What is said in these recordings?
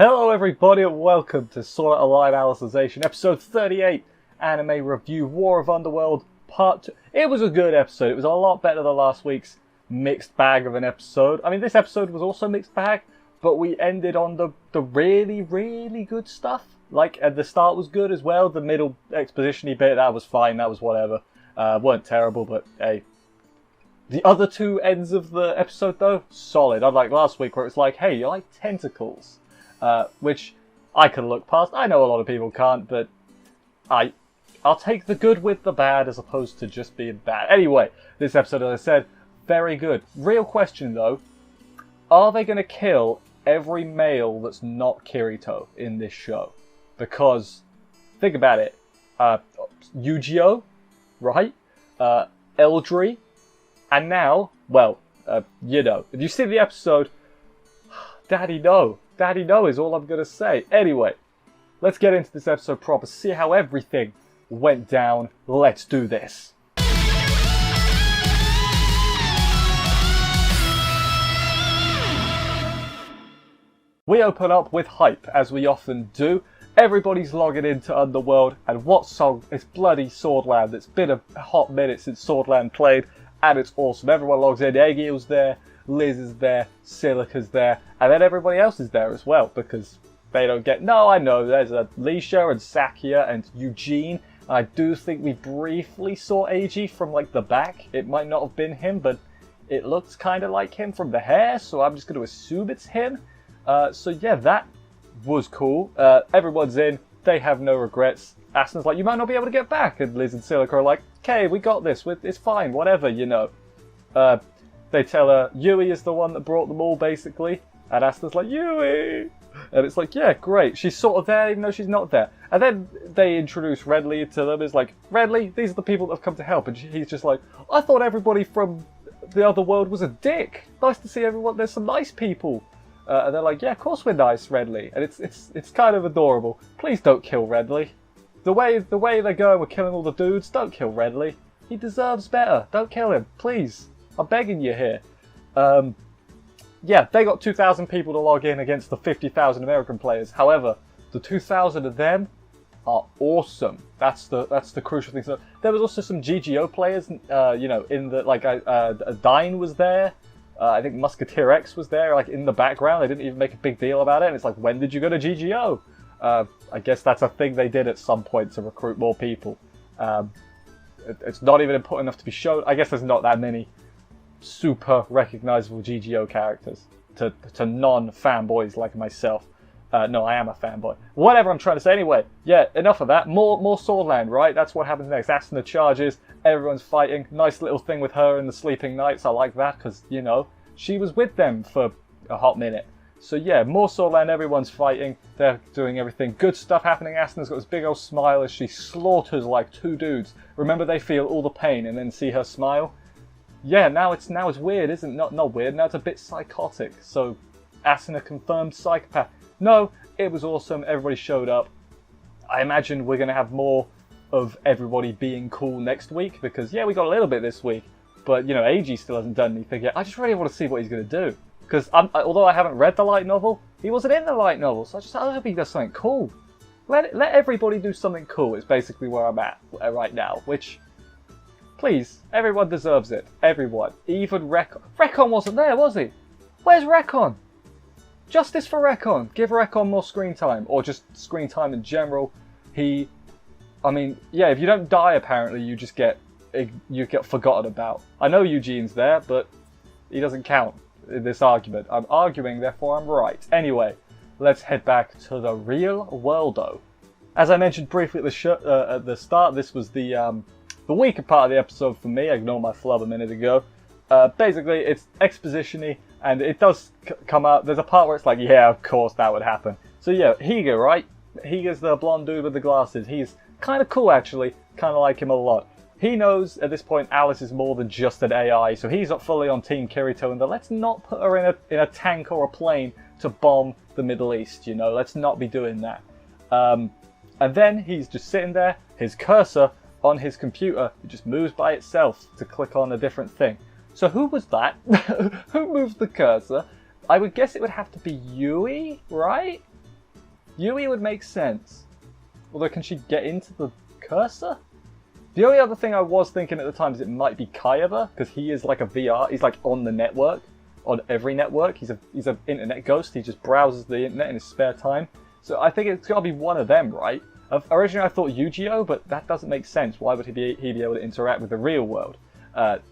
Hello everybody and welcome to Sword Art Online Alicization, episode 38, anime review, War of Underworld, part 2. It was a good episode. It was a lot better than last week's mixed bag of an episode. I mean, this episode was also mixed bag, but we ended on the really, really good stuff. Like, at the start was good as well. The middle exposition-y bit, that was fine, that was whatever. Weren't terrible, but hey. The other two ends of the episode, though, solid. Unlike last week where it's like, hey, you like tentacles? Which I can look past. I know a lot of people can't, but I'll take the good with the bad as opposed to just being bad. Anyway, this episode, as I said, very good. Real question, though. Are they going to kill every male that's not Kirito in this show? Because, think about it. Yu-Gi-Oh! Right? Eldry. And now, well, you know. If you see the episode, Daddy no. Daddy no is all I'm going to say. Anyway, let's get into this episode proper, see how everything went down. Let's do this. We open up with hype, as we often do. Everybody's logging into Underworld, and what song? It's bloody Swordland. It's been a hot minute since Swordland played, and it's awesome. Everyone logs in. Eggie's there. Liz is there, Silica's there, and then everybody else is there as well, because they don't get... No, I know, there's Alicia and Sakia and Eugene. I do think we briefly saw AG from, like, the back. It might not have been him, but it looks kind of like him from the hair, so I'm just going to assume it's him. So yeah, that was cool. Everyone's in, they have no regrets. Asuna's like, you might not be able to get back, and Liz and Silica are like, okay, we got this, it's fine, whatever, you know. They tell her Yui is the one that brought them all, basically. And Asuna's like, Yui! And it's like, yeah, great. She's sort of there, even though she's not there. And then they introduce Redley to them. It's like, Redley, these are the people that have come to help. And he's just like, I thought everybody from the other world was a dick. Nice to see everyone. There's some nice people. And they're like, yeah, of course we're nice, Redley. And it's kind of adorable. Please don't kill Redley. The way they're going, we're killing all the dudes. Don't kill Redley. He deserves better. Don't kill him, please. I'm begging you here. Yeah, they got 2,000 people to log in against the 50,000 American players. However, the 2,000 of them are awesome. That's the crucial thing. So there was also some GGO players. You know, in the like, Dine was there. I think Musketeer X was there, like in the background. They didn't even make a big deal about it. And it's like, when did you go to GGO? I guess that's a thing they did at some point to recruit more people. It's not even important enough to be shown. I guess there's not that many super recognizable GGO characters to non-fanboys like myself. No, I am a fanboy. Whatever I'm trying to say. Anyway, yeah, enough of that. More Swordland, right? That's what happens next. Asuna charges. Everyone's fighting. Nice little thing with her and the Sleeping Knights. I like that because, you know, she was with them for a hot minute. So yeah, more Swordland. Everyone's fighting. They're doing everything. Good stuff happening. Asuna's got this big old smile as she slaughters like two dudes. Remember, they feel all the pain and then see her smile. Yeah, now it's weird, isn't it? Not weird, now it's a bit psychotic. So, Asuna confirmed psychopath. No, it was awesome, everybody showed up. I imagine we're going to have more of everybody being cool next week, because yeah, we got a little bit this week, but you know, AG still hasn't done anything yet. I just really want to see what he's going to do. Because although I haven't read the light novel, he wasn't in the light novel, so I hope he does something cool. Let everybody do something cool, is basically where I'm at right now, which... Please, everyone deserves it. Everyone. Even Recon. Recon wasn't there, was he? Where's Recon? Justice for Recon. Give Recon more screen time. Or just screen time in general. I mean, yeah, if you don't die, apparently, you just get forgotten about. I know Eugene's there, but he doesn't count in this argument. I'm arguing, therefore I'm right. Anyway, let's head back to the real worldo. As I mentioned briefly at the start, this was the weaker part of the episode for me. Ignore my flub a minute ago. Basically, it's exposition-y, and it does come out. There's a part where it's like, yeah, of course that would happen. So yeah, Higa, right? Higa's the blonde dude with the glasses. He's kind of cool, actually. Kind of like him a lot. He knows at this point Alice is more than just an AI, so he's not fully on Team Kirito, and let's not put her in a tank or a plane to bomb the Middle East, you know? Let's not be doing that. And then he's just sitting there, his cursor on his computer, it just moves by itself to click on a different thing. So who was that? Who moved the cursor? I would guess it would have to be Yui, right? Yui would make sense. Although, can she get into the cursor? The only other thing I was thinking at the time is it might be Kaiba, because he is like a VR. He's like on the network, on every network. He's an internet ghost. He just browses the internet in his spare time. So I think it's got to be one of them, right? Originally I thought Yu-Gi-Oh, but that doesn't make sense. Why would he be able to interact with the real world? That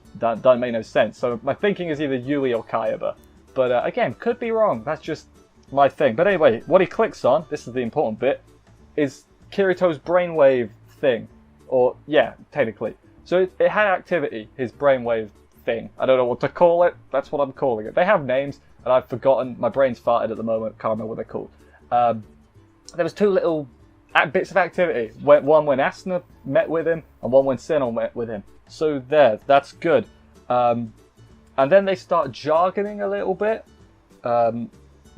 don't make no sense. So my thinking is either Yui or Kaiba. But again, could be wrong. That's just my thing. But anyway, what he clicks on, this is the important bit, is Kirito's brainwave thing. Or, yeah, technically. So it had activity, his brainwave thing. I don't know what to call it. That's what I'm calling it. They have names, and I've forgotten. My brain's farted at the moment. Can't remember what they're called. There was two little bits of activity. One when Asuna met with him, and one when Sinnoh met with him. So there, that's good. And then they start jargoning a little bit.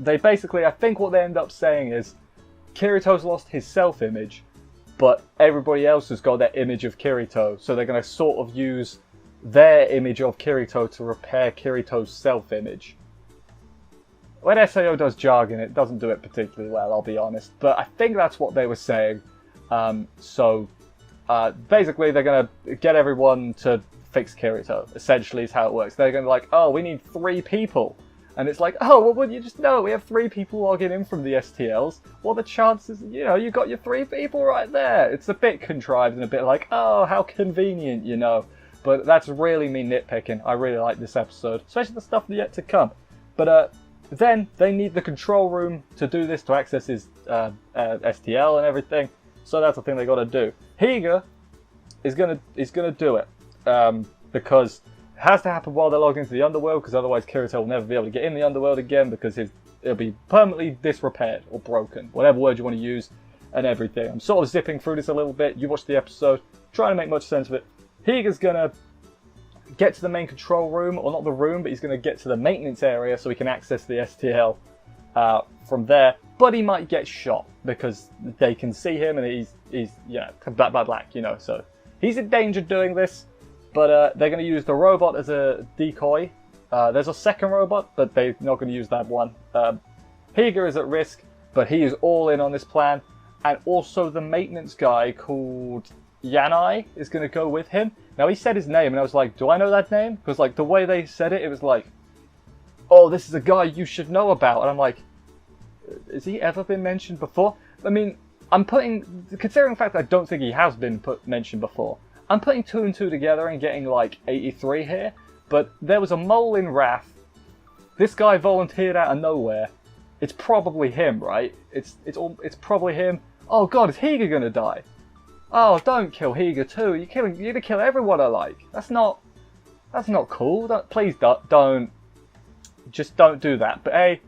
They basically, I think what they end up saying is, Kirito's lost his self-image, but everybody else has got their image of Kirito, so they're going to sort of use their image of Kirito to repair Kirito's self-image. When SAO does jargon, it doesn't do it particularly well, I'll be honest, but I think that's what they were saying. Basically they're going to get everyone to fix Kirito, essentially is how it works. They're going to be like, oh, we need 3 people. And it's like, oh, well, wouldn't you just know? We have 3 people logging in from the STLs. What are the chances? You know, you got your 3 people right there. It's a bit contrived and a bit like, oh, how convenient, you know. But that's really me nitpicking. I really like this episode, especially the stuff yet to come. But then they need the control room to do this, to access his STL and everything. So that's the thing they got to do. Higa is gonna do it because it has to happen while they're logged into the Underworld, because otherwise Kirito will never be able to get in the Underworld again, because it'll be permanently disrepaired or broken, whatever word you want to use, and everything. I'm sort of zipping through this a little bit. You watched the episode, trying to make much sense of it. Higa's gonna get to the main control room, or not the room, but he's gonna get to the maintenance area so he can access the STL from there. But he might get shot because they can see him, and he's you know, black, you know. So he's in danger doing this. But they're going to use the robot as a decoy. There's a second robot, but they're not going to use that one. Higa is at risk, but he is all in on this plan. And also the maintenance guy called Yanai is going to go with him. Now, he said his name, and I was like, do I know that name? Because like the way they said it, it was like, oh, this is a guy you should know about. And I'm like, has he ever been mentioned before? I mean, considering the fact that I don't think he has been mentioned before, I'm putting 2 and 2 together and getting like 83 here, but there was a mole in Wrath. This guy volunteered out of nowhere. It's probably him, right? It's probably him. Oh god, is Higa gonna die? Oh, don't kill Higa too. You're gonna kill everyone I like. That's not cool. Please don't. Just don't do that. But hey,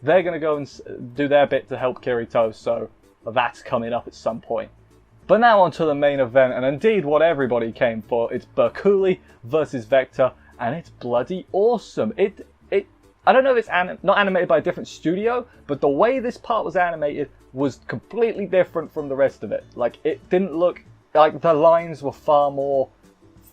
they're gonna go and do their bit to help Kirito, so that's coming up at some point. But now on to the main event, and indeed what everybody came for. It's Bercouli versus Vector, and it's bloody awesome. I don't know if it's not animated by a different studio, but the way this part was animated was completely different from the rest of it. Like, it didn't look like the lines were far more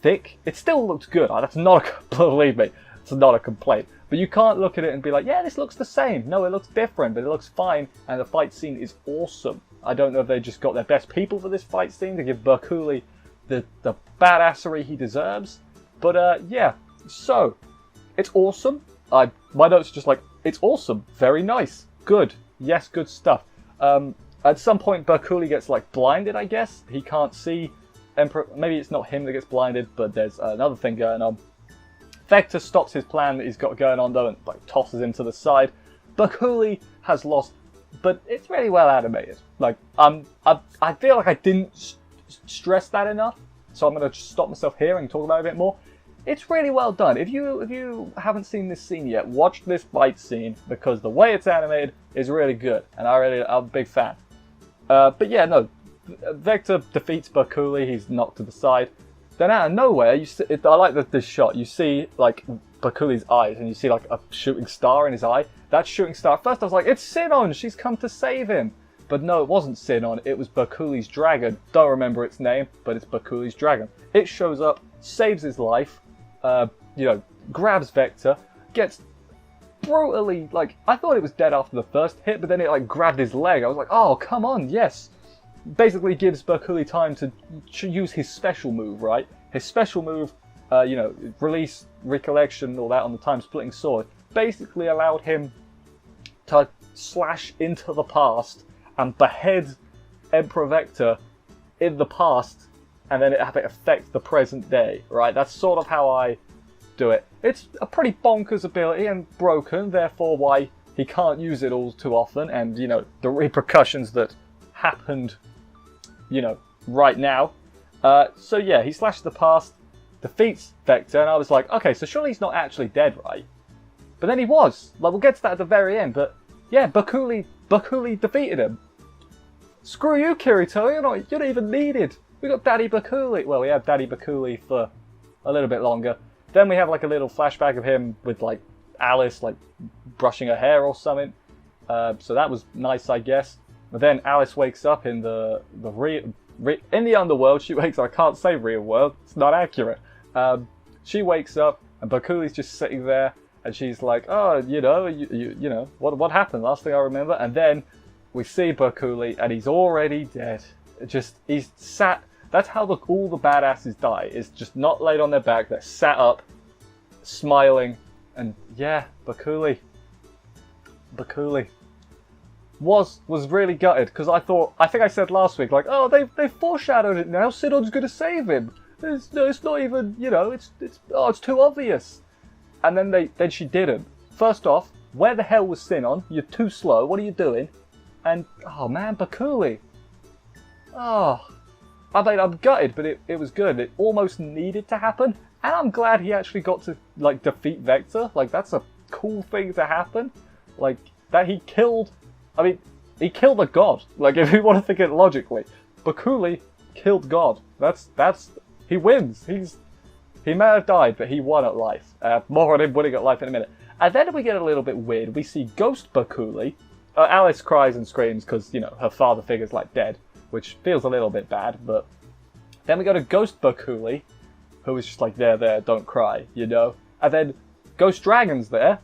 thick. It still looked good. That's not believe me, it's not a complaint. But you can't look at it and be like, yeah, this looks the same. No, it looks different, but it looks fine, and the fight scene is awesome. I don't know if they just got their best people for this fight scene to give Bercouli the badassery he deserves. But yeah, so it's awesome. My notes are just like, it's awesome, very nice, good, yes, good stuff. At some point Bercouli gets like blinded, I guess. He can't see Emperor. Maybe it's not him that gets blinded, but there's another thing going on. Vector stops his plan that he's got going on though and like tosses him to the side. Bercouli has lost, but it's really well animated. Like I feel like I didn't stress that enough, so I'm gonna just stop myself here and talk about it a bit more. It's really well done. If you haven't seen this scene yet, watch this fight scene because the way it's animated is really good, and I'm a big fan. But yeah, no, Vector defeats Bercouli. He's knocked to the side. Then out of nowhere, I like this shot. You see like Bercouli's eyes, and you see like a shooting star in his eye. That shooting star. At first, I was like, "It's Sinon. She's come to save him." But no, it wasn't Sinon. It was Bercouli's dragon. Don't remember its name, but it's Bercouli's dragon. It shows up, saves his life. You know, grabs Vector, gets brutally, like, I thought it was dead after the first hit, but then it, like, grabbed his leg. I was like, oh, come on, yes. Basically gives Bercouli time to use his special move, right? His special move, you know, release, recollection, all that on the time-splitting sword, basically allowed him to slash into the past and behead Emperor Vector in the past, and then it have it affect the present day, right? That's sort of how I do it. It's a pretty bonkers ability and broken, therefore why he can't use it all too often, and, you know, the repercussions that happened, you know, right now. So yeah, he slashed the past, defeats Vector, and I was like, okay, so surely he's not actually dead, right? But then he was. Like, we'll get to that at the very end, but yeah, Bercouli defeated him. Screw you, Kirito, you're not even needed. We got Daddy Bercouli. Well, we had Daddy Bercouli for a little bit longer. Then we have like a little flashback of him with like Alice like brushing her hair or something. So that was nice, I guess. But then Alice wakes up in in the Underworld. She wakes up. I can't say real world. It's not accurate. She wakes up and Bercouli's just sitting there, and she's like, "Oh, you know, what happened? Last thing I remember." And then we see Bercouli, and he's already dead. He's sat. That's how all the badasses die. Is just not laid on their back. They're sat up, smiling, and yeah, Bercouli was really gutted, because I think I said last week, like, oh, they foreshadowed it now. Sidon's gonna save him. It's not even, you know, it's too obvious. And then she didn't. First off, where the hell was Sinon? You're too slow. What are you doing? And oh man, Bercouli. Oh, I mean, I'm gutted, but it was good. It almost needed to happen, and I'm glad he actually got to like defeat Vector. Like, that's a cool thing to happen. Like that he killed. I mean, he killed a god. Like, if you want to think it logically, Bercouli killed God. That's he wins. He may have died, but he won at life. More on him winning at life in a minute. And then we get a little bit weird. We see Ghost Bercouli. Alice cries and screams because, you know, her father figure's like dead, which feels a little bit bad. But then we go to Ghost Bercouli, who is just like, there, don't cry, you know. And then Ghost Dragon's there.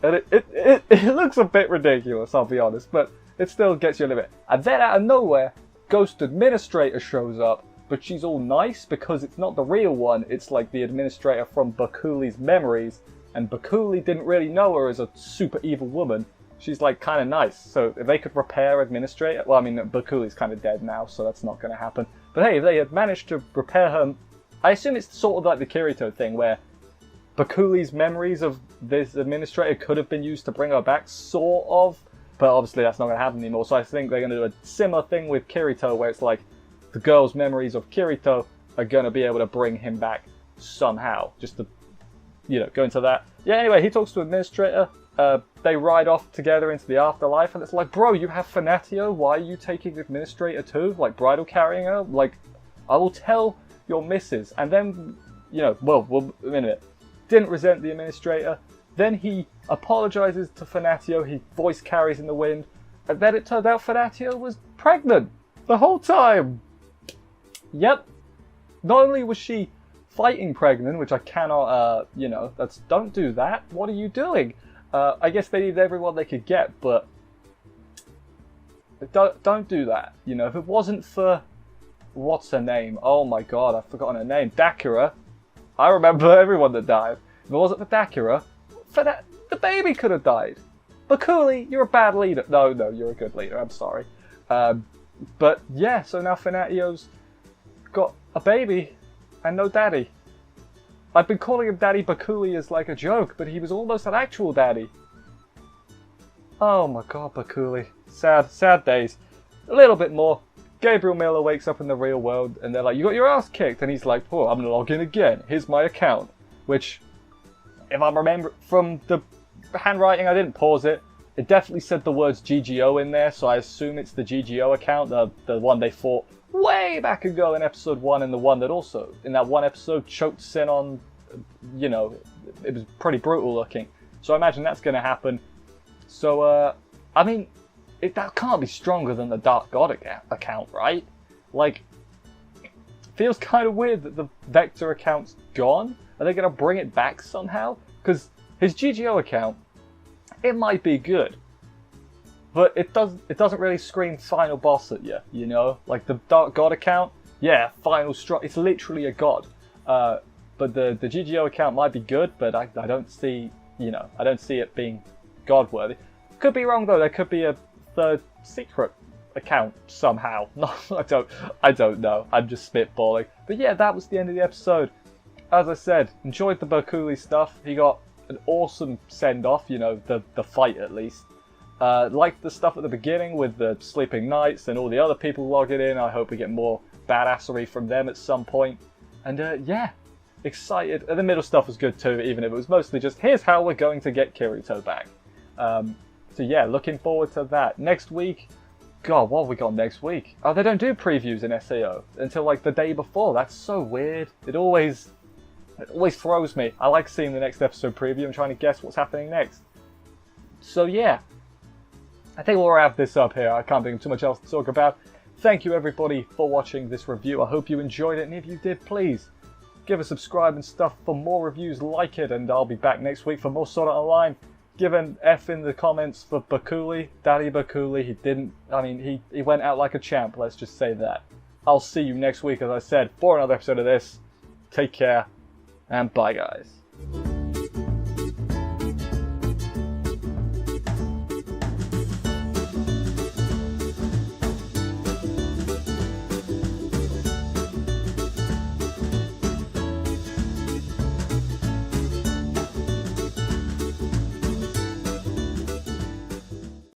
And it looks a bit ridiculous, I'll be honest, but it still gets you a little bit. And then out of nowhere, Ghost Administrator shows up, but she's all nice because it's not the real one. It's like the administrator from Bercouli's memories, and Bercouli didn't really know her as a super evil woman. She's like kind of nice. So if they could repair Administrator, well, I mean, Bercouli's kind of dead now, so that's not going to happen. But hey, if they had managed to repair her, I assume it's sort of like the Kirito thing where Bercouli's memories of this administrator could have been used to bring her back, sort of. But obviously that's not going to happen anymore, so I think they're going to do a similar thing with Kirito, where it's like the girl's memories of Kirito are going to be able to bring him back somehow. Just to, you know, go into that. Yeah, anyway, he talks to Administrator. They ride off together into the afterlife, and it's like, bro, you have Fanatio, why are you taking Administrator too? Like, bridal carrying her? Like, I will tell your missus. And then, you know, well, a minute. Didn't resent the Administrator. Then he apologizes to Fanatio. He voice carries in the wind. And then it turned out Fanatio was pregnant the whole time. Yep. Not only was she fighting pregnant, which I cannot, you know, don't do that. What are you doing? I guess they needed everyone they could get, but don't do that. You know, if it wasn't for, what's her name? Oh my god, I've forgotten her name. Dakura. I remember everyone that died. If it wasn't for Dakura, the baby could have died. Bercouli, you're a bad leader. No, you're a good leader. I'm sorry. But yeah, so now Fanatio's got a baby and no daddy. I've been calling him Daddy Bercouli as like a joke, but he was almost an actual daddy. Oh my god, Bercouli. Sad days. A little bit more. Gabriel Miller wakes up in the real world, and they're like, you got your ass kicked. And he's like, oh, I'm going to log in again. Here's my account. Which, if I remember from the handwriting, I didn't pause it. It definitely said the words GGO in there, so I assume it's the GGO account, the one they fought way back ago in episode 1, and the one that also, in that one episode, choked Sinon. You know, it was pretty brutal looking. So I imagine that's going to happen. So, I mean, that can't be stronger than the Dark God account, right? Like, feels kind of weird that the Vector account's gone. Are they going to bring it back somehow? Because his GGO account it might be good. But it doesn't really scream final boss at you, you know? Like the Dark God account, yeah, final strike. It's literally a god. But the GGO account might be good, but I don't see, you know, I don't see it being god worthy. Could be wrong though. There could be a third secret account somehow. No, I don't know. I'm just spitballing. But yeah, that was the end of the episode. As I said, enjoyed the Bercouli stuff. He got an awesome send off, you know, the fight at least. Liked the stuff at the beginning with the Sleeping Knights and all the other people logging in. I hope we get more badassery from them at some point. And yeah, excited. And the middle stuff was good too, even if it was mostly just, here's how we're going to get Kirito back. So yeah, looking forward to that. Next week, God, what have we got next week? Oh, they don't do previews in SAO until like the day before. That's so weird. It always throws me. I like seeing the next episode preview and trying to guess what's happening next. So yeah, I think we'll wrap this up here. I can't think of too much else to talk about. Thank you everybody for watching this review. I hope you enjoyed it, and if you did, please give a subscribe and stuff for more reviews like it, and I'll be back next week for more Sword Art Online. Give an F in the comments for Bercouli, Daddy Bercouli. He went out like a champ, let's just say that. I'll see you next week, as I said, for another episode of this. Take care, and bye guys.